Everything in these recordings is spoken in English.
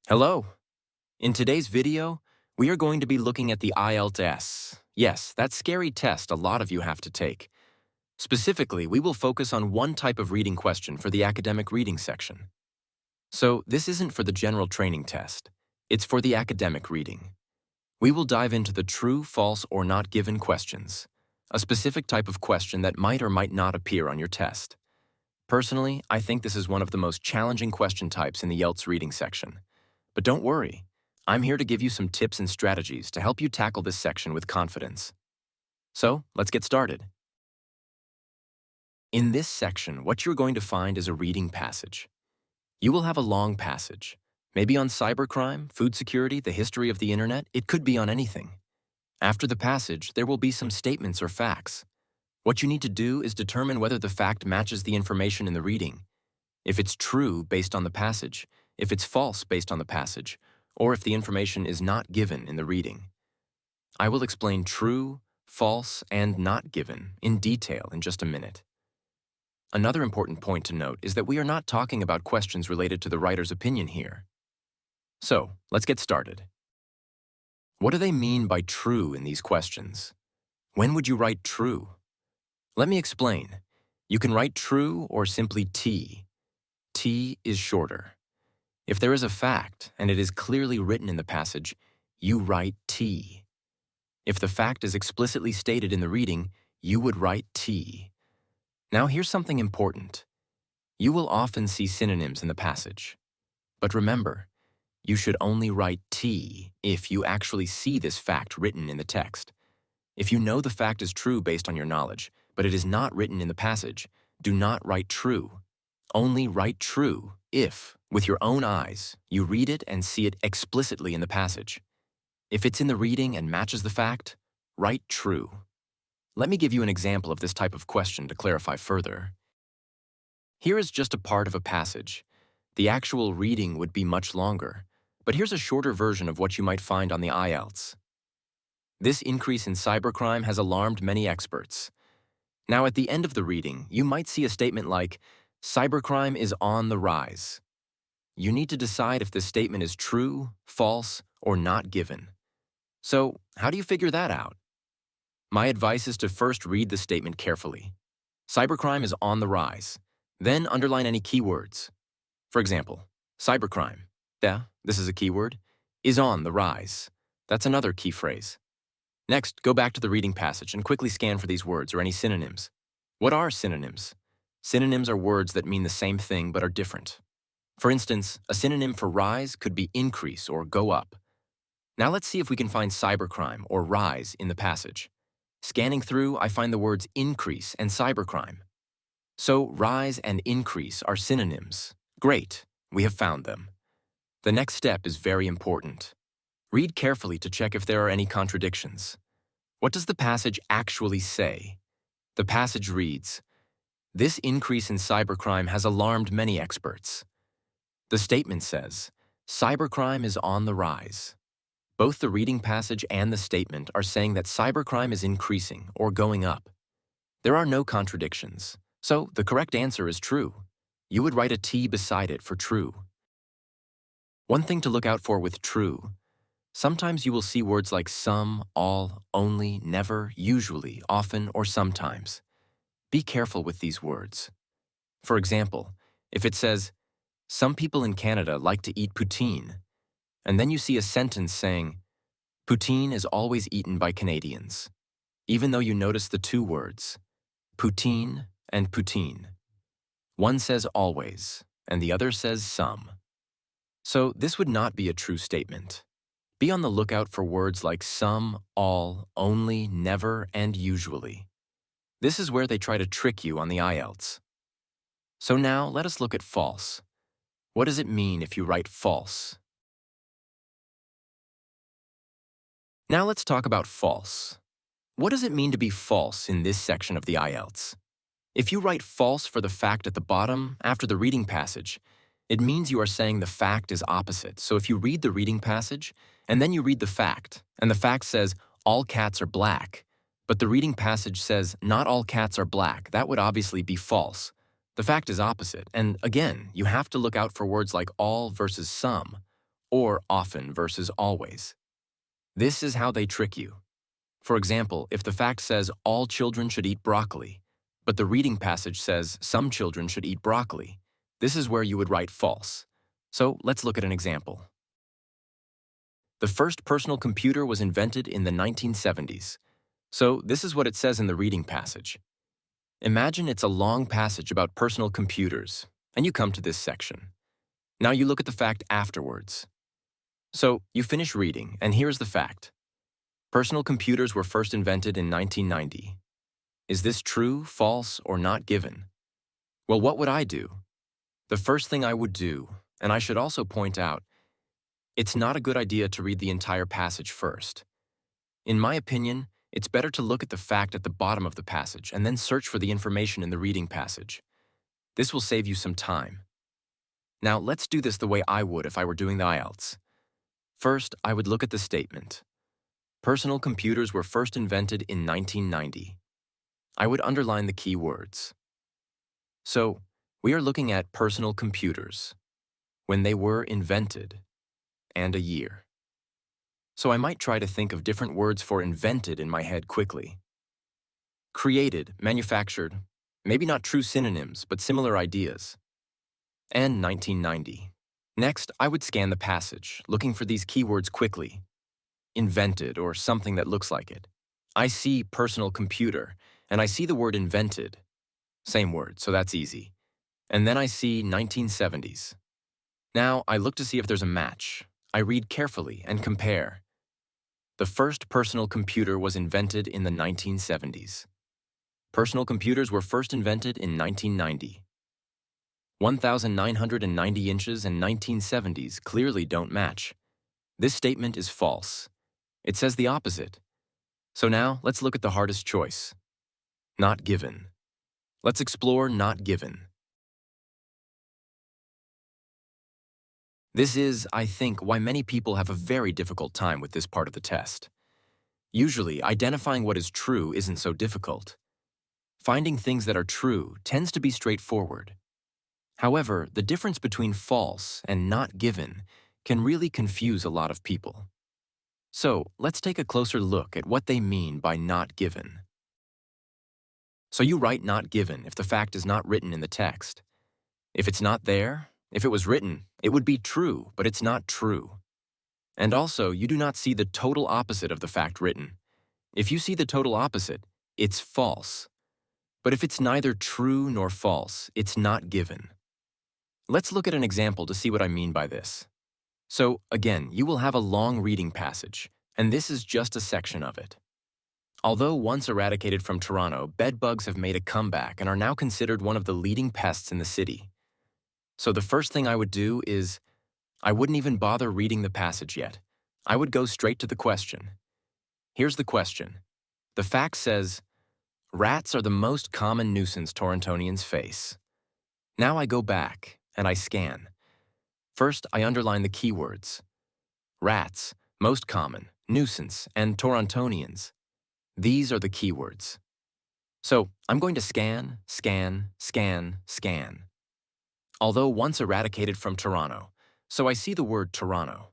Hello. In today's video, we are going to be looking at the IELTS. Yes, that scary test a lot of you have to take. Specifically, we will focus on one type of reading question for the academic reading section. So this isn't for the general training test. It's for the academic reading. We will dive into the true, false, or not given questions, a specific type of question that might or might not appear on your test. Personally, I think this is one of the most challenging question types in the IELTS reading section. But don't worry, I'm here to give you some tips and strategies to help you tackle this section with confidence. So, let's get started. In this section, what you're going to find is a reading passage. You will have a long passage, maybe on cybercrime, food security, the history of the internet. It could be on anything. After the passage, there will be some statements or facts. What you need to do is determine whether the fact matches the information in the reading, if it's true based on the passage, if it's false based on the passage, or if the information is not given in the reading. I will explain true, false, and not given in detail in just a minute. Another important point to note is that we are not talking about questions related to the writer's opinion here. So, let's get started. What do they mean by true in these questions? When would you write true? Let me explain. You can write true or simply T. T is shorter. If there is a fact and it is clearly written in the passage, you write T. If the fact is explicitly stated in the reading, you would write T. Now here's something important. You will often see synonyms in the passage. But remember, you should only write T if you actually see this fact written in the text. If you know the fact is true based on your knowledge, but it is not written in the passage, do not write true. Only write true if, with your own eyes, you read it and see it explicitly in the passage. If it's in the reading and matches the fact, write true. Let me give you an example of this type of question to clarify further. Here is just a part of a passage. The actual reading would be much longer, but here's a shorter version of what you might find on the IELTS. This increase in cybercrime has alarmed many experts. Now, at the end of the reading, you might see a statement like, "Cybercrime is on the rise." You need to decide if this statement is true, false, or not given. So, how do you figure that out? My advice is to first read the statement carefully. Cybercrime is on the rise. Then underline any keywords. For example, cybercrime, this is a keyword, is on the rise. That's another key phrase. Next, go back to the reading passage and quickly scan for these words or any synonyms. What are synonyms? Synonyms are words that mean the same thing but are different. For instance, a synonym for rise could be increase or go up. Now let's see if we can find cybercrime or rise in the passage. Scanning through, I find the words increase and cybercrime. So rise and increase are synonyms. Great, we have found them. The next step is very important. Read carefully to check if there are any contradictions. What does the passage actually say? The passage reads, "This increase in cybercrime has alarmed many experts." The statement says, "Cybercrime is on the rise." Both the reading passage and the statement are saying that cybercrime is increasing or going up. There are no contradictions, so the correct answer is true. You would write a T beside it for true. One thing to look out for with true, sometimes you will see words like some, all, only, never, usually, often, or sometimes. Be careful with these words. For example, if it says, "Some people in Canada like to eat poutine," and then you see a sentence saying, "Poutine is always eaten by Canadians," even though you notice the two words, poutine and poutine. One says always, and the other says some. So this would not be a true statement. Be on the lookout for words like some, all, only, never, and usually. This is where they try to trick you on the IELTS. So now let us look at false. What does it mean if you write false? Now let's talk about false. What does it mean to be false in this section of the IELTS? If you write false for the fact at the bottom after the reading passage, it means you are saying the fact is opposite. So if you read the reading passage and then you read the fact, and the fact says all cats are black, But the reading passage says, not all cats are black. That would obviously be false. The fact is opposite, and again, you have to look out for words like all versus some, or often versus always. This is how they trick you. For example, if the fact says all children should eat broccoli, but the reading passage says some children should eat broccoli, this is where you would write false. So let's look at an example. The first personal computer was invented in the 1970s. So this is what it says in the reading passage. Imagine it's a long passage about personal computers, and you come to this section. Now you look at the fact afterwards. So you finish reading, and here's the fact. Personal computers were first invented in 1990. Is this true, false, or not given? Well, what would I do? The first thing I would do, and I should also point out, it's not a good idea to read the entire passage first. In my opinion, it's better to look at the fact at the bottom of the passage and then search for the information in the reading passage. This will save you some time. Now, let's do this the way I would if I were doing the IELTS. First, I would look at the statement. Personal computers were first invented in 1990. I would underline the key words. So, we are looking at personal computers, when they were invented, and a year. So I might try to think of different words for invented in my head quickly. Created, manufactured, maybe not true synonyms, but similar ideas. And 1990. Next, I would scan the passage, looking for these keywords quickly. Invented, or something that looks like it. I see personal computer, and I see the word invented. Same word, so that's easy. And then I see 1970s. Now, I look to see if there's a match. I read carefully and compare. The first personal computer was invented in the 1970s. Personal computers were first invented in 1990. 1,990 inches and 1970s clearly don't match. This statement is false. It says the opposite. So now, let's look at the hardest choice. Not given. Let's explore not given. This is, I think, why many people have a very difficult time with this part of the test. Usually, identifying what is true isn't so difficult. Finding things that are true tends to be straightforward. However, the difference between false and not given can really confuse a lot of people. So, let's take a closer look at what they mean by not given. So you write not given if the fact is not written in the text. If it's not there, if it was written, it would be true, but it's not true. And also, you do not see the total opposite of the fact written. If you see the total opposite, it's false. But if it's neither true nor false, it's not given. Let's look at an example to see what I mean by this. So, again, you will have a long reading passage, and this is just a section of it. Although once eradicated from Toronto, bedbugs have made a comeback and are now considered one of the leading pests in the city. So the first thing I would do is, I wouldn't even bother reading the passage yet. I would go straight to the question. Here's the question. The fact says, rats are the most common nuisance Torontonians face. Now I go back and I scan. First, I underline the keywords. Rats, most common, nuisance, and Torontonians. These are the keywords. So I'm going to scan, scan, scan, scan. Although once eradicated from Toronto, so I see the word Toronto.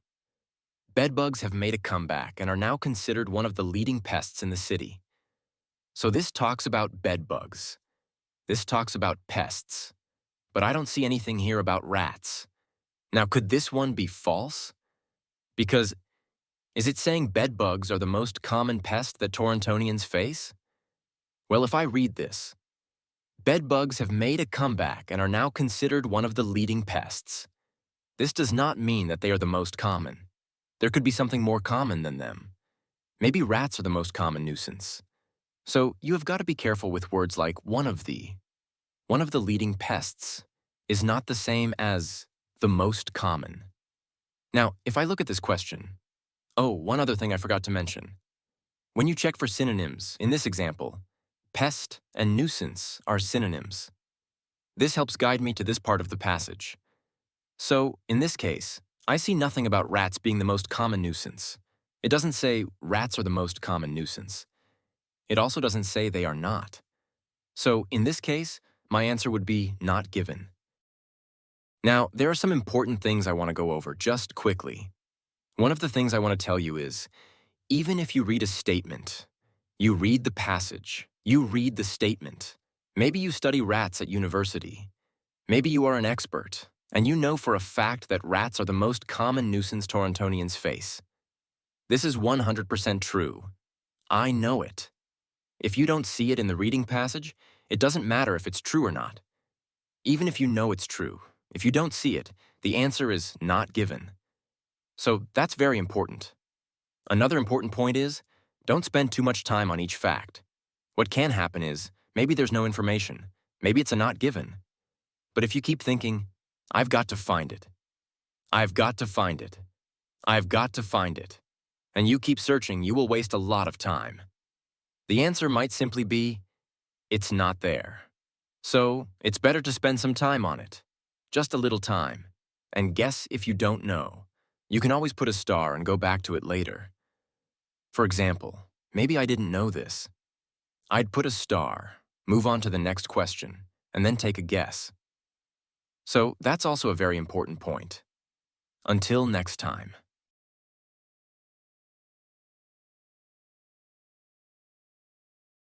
Bedbugs have made a comeback and are now considered one of the leading pests in the city. So this talks about bedbugs. This talks about pests. But I don't see anything here about rats. Now, could this one be false? Because is it saying bedbugs are the most common pest that Torontonians face? Well, if I read this, bedbugs have made a comeback and are now considered one of the leading pests. This does not mean that they are the most common. There could be something more common than them. Maybe rats are the most common nuisance. So you have got to be careful with words like one of the leading pests is not the same as the most common. Now, if I look at this question, one other thing I forgot to mention. When you check for synonyms, in this example, pest and nuisance are synonyms. This helps guide me to this part of the passage. So, in this case, I see nothing about rats being the most common nuisance. It doesn't say rats are the most common nuisance. It also doesn't say they are not. So, in this case, my answer would be not given. Now, there are some important things I want to go over just quickly. One of the things I want to tell you is, even if you read a statement, you read the passage, you read the statement. Maybe you study rats at university. Maybe you are an expert, and you know for a fact that rats are the most common nuisance Torontonians face. This is 100% true. I know it. If you don't see it in the reading passage, it doesn't matter if it's true or not. Even if you know it's true, if you don't see it, the answer is not given. So that's very important. Another important point is, don't spend too much time on each fact. What can happen is, maybe there's no information, maybe it's a not given. But if you keep thinking, I've got to find it, I've got to find it, I've got to find it, and you keep searching, you will waste a lot of time. The answer might simply be, it's not there. So, it's better to spend some time on it. Just a little time. And guess if you don't know. You can always put a star and go back to it later. For example, maybe I didn't know this. I'd put a star, move on to the next question, and then take a guess. So, that's also a very important point. Until next time.